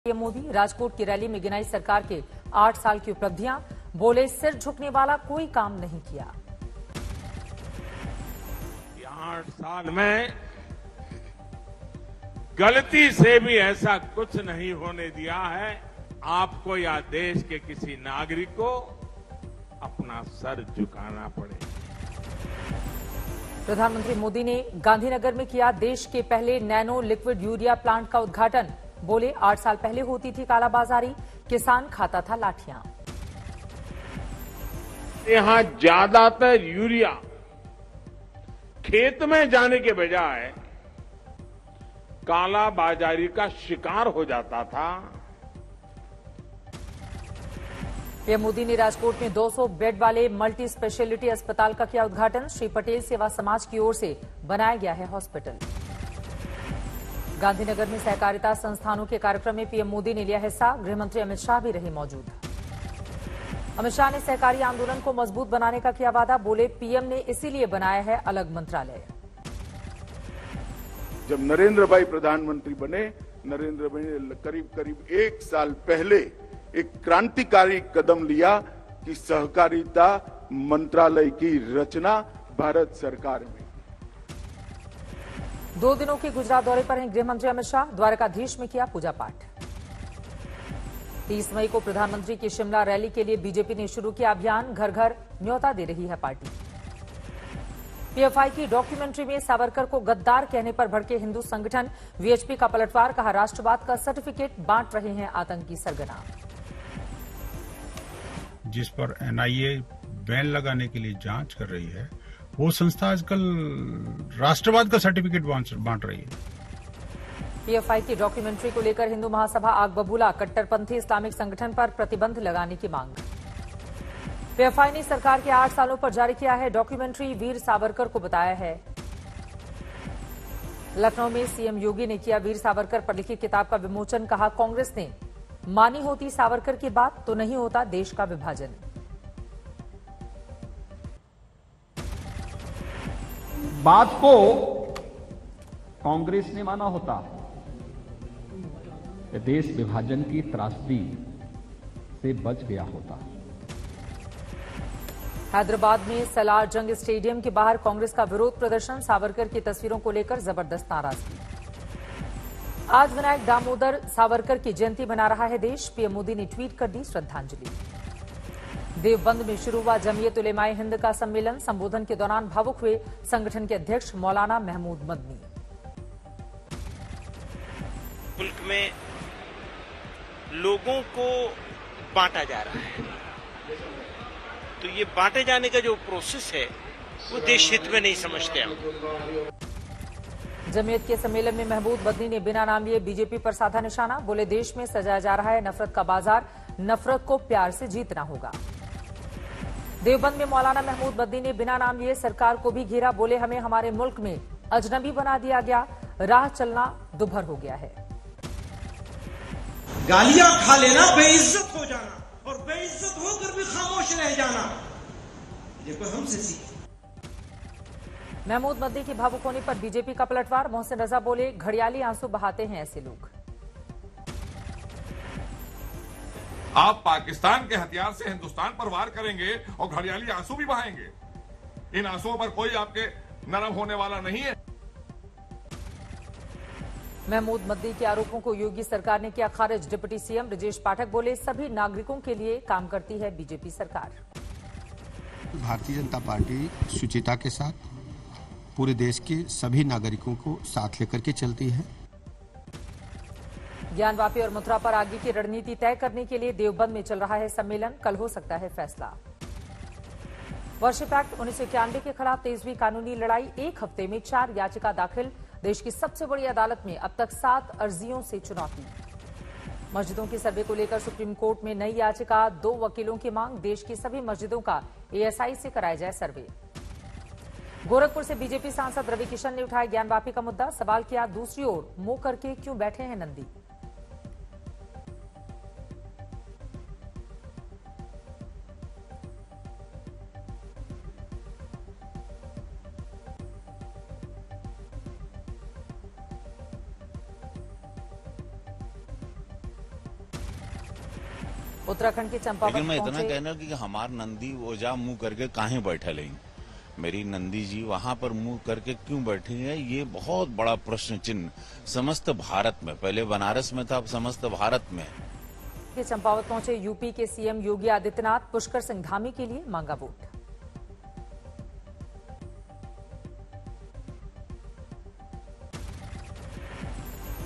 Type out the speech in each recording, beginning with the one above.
PM Modi Rajkot की rally में गिनाई सरकार के 8 साल की उपलब्धियां। बोले सिर झुकने वाला कोई काम नहीं किया। 8 साल में गलती से भी ऐसा कुछ नहीं होने दिया है आपको या देश के किसी नागरिक को अपना सर झुकाना पड़े। प्रधानमंत्री मोदी ने गांधीनगर में किया देश के पहले नैनो लिक्विड यूरिया प्लांट का उद्घाटन। बोले 8 साल पहले होती थी कालाबाजारी, किसान खाता था लाठियां। यहां ज्यादातर यूरिया खेत में जाने के बजाय कालाबाजारी का शिकार हो जाता था। पीएम मोदी ने राजकोट में 200 बेड वाले मल्टी स्पेशलिटी अस्पताल का किया उद्घाटन। श्री पटेल सेवा समाज की ओर से बनाया गया है हॉस्पिटल। गांधीनगर में सहकारिता संस्थानों के कार्यक्रम में पीएम मोदी ने लिया हिस्सा। गृहमंत्री अमित शाह भी रहे मौजूद। अमित शाह ने सहकारी आंदोलन को मजबूत बनाने का किया वादा। बोले पीएम ने इसीलिए बनाया है अलग मंत्रालय। जब नरेंद्र भाई प्रधानमंत्री बने, नरेंद्र भाई ने करीब 1 साल पहले एक क्रांतिकारी कदम लिया कि सहकारिता मंत्रालय की रचना भारत सरकार में। 2 दिनों के गुजरात दौरे पर हैं गृहमंत्री अमित शाह। द्वारकाधीश में किया पूजा पाठ। 30 मई को प्रधानमंत्री की शिमला रैली के लिए बीजेपी ने शुरू किया अभियान। घर घर न्योता दे रही है पार्टी। पीएफआई की डॉक्यूमेंट्री में सावरकर को गद्दार कहने पर भड़के हिंदू संगठन। वीएचपी का पलटवार, कहा राष्ट्रवाद का सर्टिफिकेट बांट रहे हैं आतंकी सरगना। जिस पर एनआईए बैन लगाने के लिए जांच कर रही है, वो संस्था आजकल राष्ट्रवाद का सर्टिफिकेट बांट रही है। पीएफआई की डॉक्यूमेंट्री को लेकर हिंदू महासभा आग बबूला। कट्टरपंथी इस्लामिक संगठन पर प्रतिबंध लगाने की मांग। पीएफआई ने सरकार के 8 सालों पर जारी किया है डॉक्यूमेंट्री। वीर सावरकर को बताया है। लखनऊ में सीएम योगी ने किया वीर सावरकर पर लिखी किताब का विमोचन। कहा कांग्रेस ने मानी होती सावरकर की बात तो नहीं होता देश का विभाजन। बात को कांग्रेस ने माना होता देश विभाजन की त्रासदी से बच गया होता। हैदराबाद में सलार जंग स्टेडियम के बाहर कांग्रेस का विरोध प्रदर्शन। सावरकर की तस्वीरों को लेकर जबरदस्त नाराजगी। आज विनायक दामोदर सावरकर की जयंती मना रहा है देश। पीएम मोदी ने ट्वीट कर दी श्रद्धांजलि। देवबंद में शुरू हुआ जमीयत उलेमाए हिंद का सम्मेलन। संबोधन के दौरान भावुक हुए संगठन के अध्यक्ष मौलाना महमूद मदनी। मुल्क में लोगों को बांटा जा रहा है, तो ये बांटे जाने का जो प्रोसेस है वो देश हित में नहीं समझते हम। जमीयत के सम्मेलन में महमूद मदनी ने बिना नाम लिए बीजेपी पर साधा निशाना। बोले देश में सजाया जा रहा है नफरत का बाजार, नफरत को प्यार से जीतना होगा। देवबंद में मौलाना महमूद मदनी ने बिना नाम लिए सरकार को भी घेरा। बोले हमें हमारे मुल्क में अजनबी बना दिया गया, राह चलना दुभर हो गया है। गालियां खा लेना, बेइज्जत हो जाना और बेइज्जत होकर भी खामोश रह जाना, ये कोई हमसे सीखे। महमूद मदनी की भावुक होने पर बीजेपी का पलटवार। मोहसिन रजा बोले घड़ियाली आंसू बहाते हैं ऐसे लोग। आप पाकिस्तान के हथियार से हिंदुस्तान पर वार करेंगे और घड़ियाली आंसू भी बहाएंगे। इन आंसुओं पर कोई आपके नरम होने वाला नहीं है। महमूद मदनी के आरोपों को योगी सरकार ने किया खारिज। डिप्टी सीएम ब्रजेश पाठक बोले सभी नागरिकों के लिए काम करती है बीजेपी सरकार। भारतीय जनता पार्टी शुचिता के साथ पूरे देश के सभी नागरिकों को साथ लेकर के चलती है। ज्ञानवापी और मथुरा पर आगे की रणनीति तय करने के लिए देवबंद में चल रहा है सम्मेलन। कल हो सकता है फैसला। वर्शिप एक्ट 1991 के खिलाफ 23वीं कानूनी लड़ाई। 1 हफ्ते में 4 याचिका दाखिल। देश की सबसे बड़ी अदालत में अब तक 7 अर्जियों से चुनौती। मस्जिदों के सर्वे को लेकर सुप्रीम कोर्ट में नई याचिका। 2 वकीलों की मांग, देश की सभी मस्जिदों का एएसआई से कराया जाए सर्वे। गोरखपुर से बीजेपी सांसद रवि किशन ने उठाया ज्ञानवापी का मुद्दा। सवाल किया दूसरी ओर मुंह करके क्यों बैठे हैं नंदी। उत्तराखंड के चंपावत लेकिन मैं इतना पहुंचे कहना कि हमार नंदी ओजा मुंह करके काहे बैठे लें, मेरी नंदी जी वहां पर मुंह करके क्यों बैठी है, ये बहुत बड़ा प्रश्न चिन्ह समस्त भारत में, पहले बनारस में था अब समस्त भारत में। के चंपावत पहुंचे यूपी के सीएम योगी आदित्यनाथ, पुष्कर सिंह धामी के लिए मांगा वोट।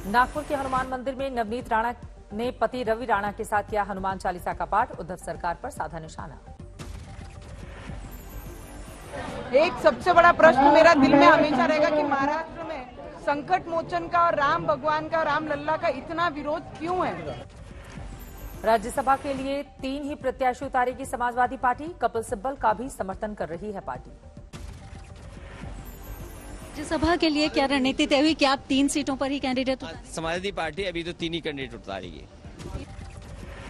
नागपुर के हनुमान मंदिर में नवनीत राणा ने पति रवि राणा के साथ किया हनुमान चालीसा का पाठ, उद्धव सरकार पर साधा निशाना। एक सबसे बड़ा प्रश्न मेरा दिल में हमेशा रहेगा कि महाराष्ट्र में संकट मोचन का और राम भगवान का, राम लल्ला का इतना विरोध क्यों है। राज्यसभा के लिए 3 ही प्रत्याशी उतारेगी समाजवादी पार्टी, कपिल सिब्बल का भी समर्थन कर रही है पार्टी। राज्यसभा के लिए क्या रणनीति तय हुई कि आप 3 सीटों पर ही कैंडिडेट उतारेंगे? समाजवादी पार्टी अभी तो 3 ही कैंडिडेट उतारेगी।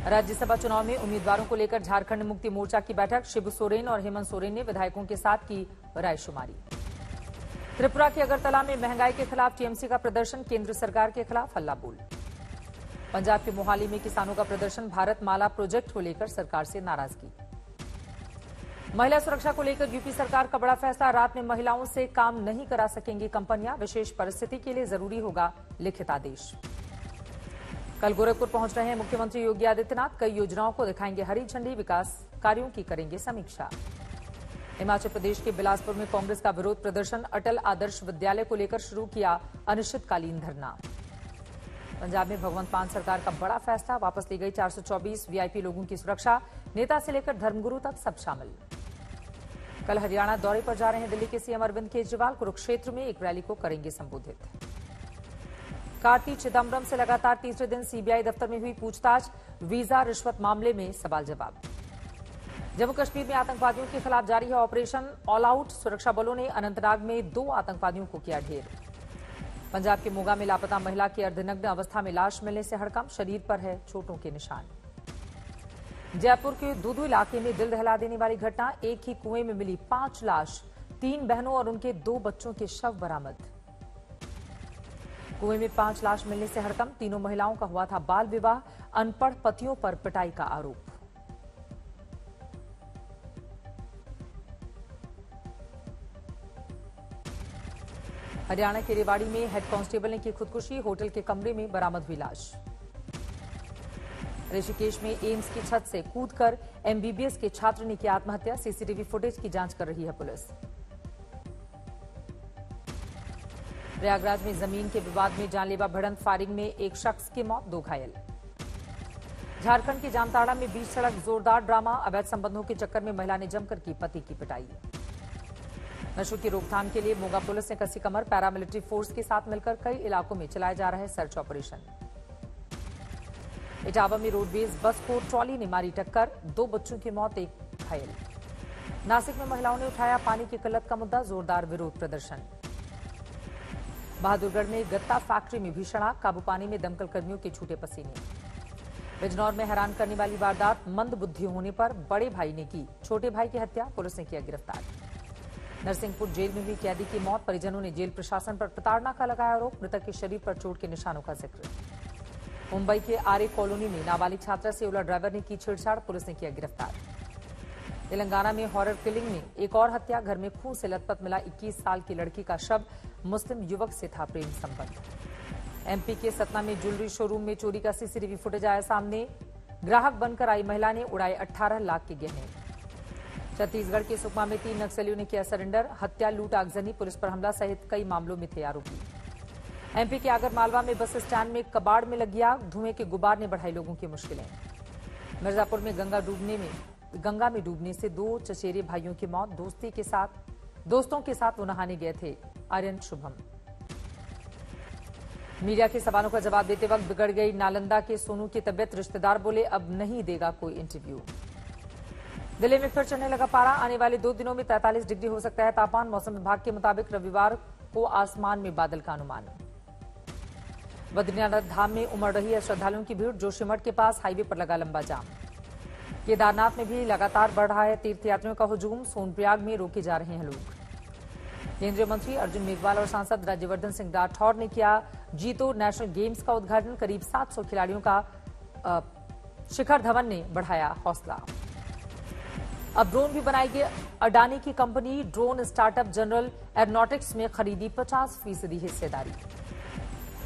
राज्यसभा चुनाव में उम्मीदवारों को लेकर झारखंड मुक्ति मोर्चा की बैठक, शिबू सोरेन और हेमंत सोरेन ने विधायकों के साथ की रायशुमारी। त्रिपुरा के अगरतला में महंगाई के खिलाफ टीएमसी का प्रदर्शन, केंद्र सरकार के खिलाफ हल्ला बोल। पंजाब के मोहाली में किसानों का प्रदर्शन, भारत माला प्रोजेक्ट को लेकर सरकार से नाराजगी। महिला सुरक्षा को लेकर यूपी सरकार का बड़ा फैसला, रात में महिलाओं से काम नहीं करा सकेंगी कंपनियां, विशेष परिस्थिति के लिए जरूरी होगा लिखित आदेश। कल गोरखपुर पहुंच रहे हैं मुख्यमंत्री योगी आदित्यनाथ, कई योजनाओं को दिखाएंगे हरी झंडी, विकास कार्यों की करेंगे समीक्षा। हिमाचल प्रदेश के बिलासपुर में कांग्रेस का विरोध प्रदर्शन, अटल आदर्श विद्यालय को लेकर शुरू किया अनिश्चितकालीन धरना। पंजाब में भगवंत मान सरकार का बड़ा फैसला, वापस ली गई 424 वीआईपी लोगों की सुरक्षा, नेता से लेकर धर्मगुरु तक सब शामिल। कल हरियाणा दौरे पर जा रहे हैं दिल्ली के सीएम अरविंद केजरीवाल, कुरुक्षेत्र में एक रैली को करेंगे संबोधित। कार्ति चिदम्बरम से लगातार तीसरे दिन सीबीआई दफ्तर में हुई पूछताछ, वीजा रिश्वत मामले में सवाल जवाब। जम्मू कश्मीर में आतंकवादियों के खिलाफ जारी है ऑपरेशन ऑल आउट, सुरक्षा बलों ने अनंतनाग में 2 आतंकवादियों को किया ढेर। पंजाब के मोगा में लापता महिला की अर्धनग्न अवस्था में लाश मिलने से हड़कंप, शरीर पर है चोटों के निशान। जयपुर के दूदू इलाके में दिल दहला देने वाली घटना, एक ही कुएं में मिली 5 लाश, 3 बहनों और उनके 2 बच्चों के शव बरामद। कुएं में 5 लाश मिलने से हड़कंप, तीनों महिलाओं का हुआ था बाल विवाह, अनपढ़ पतियों पर पिटाई का आरोप। हरियाणा के रेवाड़ी में हेड कांस्टेबल ने की खुदकुशी, होटल के कमरे में बरामद हुई लाश। ऋषिकेश में एम्स की छत से कूदकर एमबीबीएस के छात्र ने की आत्महत्या, सीसीटीवी फुटेज की जांच कर रही है पुलिस। प्रयागराज में जमीन के विवाद में जानलेवा भिड़ंत, फायरिंग में एक शख्स की मौत, 2 घायल। झारखंड के जामताड़ा में बीच सड़क जोरदार ड्रामा, अवैध संबंधों के चक्कर में महिला ने जमकर की पति की पिटाई। नशों की रोकथाम के लिए मोगा पुलिस ने कसी कमर, पैरामिलिट्री फोर्स के साथ मिलकर कई इलाकों में चलाए जा रहे सर्च ऑपरेशन। इटावा में रोडवेज बस को ट्रॉली ने मारी टक्कर, 2 बच्चों की मौत, 1 घायल। नासिक में महिलाओं ने उठाया पानी की किल्लत का मुद्दा, जोरदार विरोध प्रदर्शन। बहादुरगढ़ में गत्ता फैक्ट्री में भीषण आग, काबू पाने में दमकल कर्मियों के छूटे पसीने। बिजनौर में हैरान करने वाली वारदात, मंद बुद्धि होने पर बड़े भाई ने की छोटे भाई की हत्या, पुलिस ने किया गिरफ्तार। नरसिंहपुर जेल में हुई कैदी की मौत, परिजनों ने जेल प्रशासन पर प्रताड़ना का लगाया आरोप, मृतक के शरीर पर चोट के निशानों का जिक्र। मुंबई के आरे कॉलोनी में नाबालिग छात्रा से ओला ड्राइवर ने की छेड़छाड़, पुलिस ने किया गिरफ्तार। तेलंगाना में हॉरर किलिंग में एक और हत्या, घर में खून से लथपथ मिला 21 साल की लड़की का शव, मुस्लिम युवक से था प्रेम संबंध। एमपी के सतना में ज्वेलरी शोरूम में चोरी का सीसीटीवी फुटेज आया सामने, ग्राहक बनकर आई महिला ने उड़ाए 18 लाख के गहने। छत्तीसगढ़ के सुकमा में 3 नक्सलियों ने किया सरेंडर, हत्या, लूट, आगजनी, पुलिस पर हमला सहित कई मामलों में थे आरोपी। एमपी के आगरमालवा में बस स्टैंड में कबाड़ में लगी आग, धुएं के गुबार ने बढ़ाई लोगों की मुश्किलें। मिर्जापुर में गंगा में डूबने से 2 चचेरे भाइयों की मौत, दोस्तों के साथ वो नहाने गए थे, आर्यन शुभम। मीडिया के सवालों का जवाब देते वक्त बिगड़ गई नालंदा के सोनू की तबियत, रिश्तेदार बोले अब नहीं देगा कोई इंटरव्यू। दिल्ली में फिर चढ़ने लगा पारा, आने वाले 2 दिनों में 43 डिग्री हो सकता है तापमान, मौसम विभाग के मुताबिक रविवार को आसमान में बादल का अनुमान। बद्रीनाथ धाम में उमड़ रही है श्रद्धालुओं की भीड़, जोशीमठ के पास हाईवे पर लगा लंबा जाम। केदारनाथ में भी लगातार बढ़ रहा है तीर्थयात्रियों का हुजूम, सोनप्रयाग में रोके जा रहे हैं लोग। केंद्रीय मंत्री अर्जुन मेघवाल और सांसद राज्यवर्धन सिंह राठौर ने किया जीतो नेशनल गेम्स का उद्घाटन, करीब 700 खिलाड़ियों का शिखर धवन ने बढ़ाया हौसला। अब ड्रोन भी बनाएगी अडानी की company. Drone startup general aeronautics में खरीदी 50% हिस्सेदारी।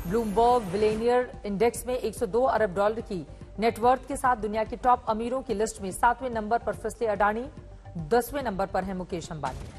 ब्लूमबर्ग बिलियनियर इंडेक्स में 102 अरब डॉलर की नेटवर्थ के साथ दुनिया के टॉप अमीरों की लिस्ट में 7वें नंबर पर फिसले अडानी, 10वें नंबर पर है मुकेश अंबानी।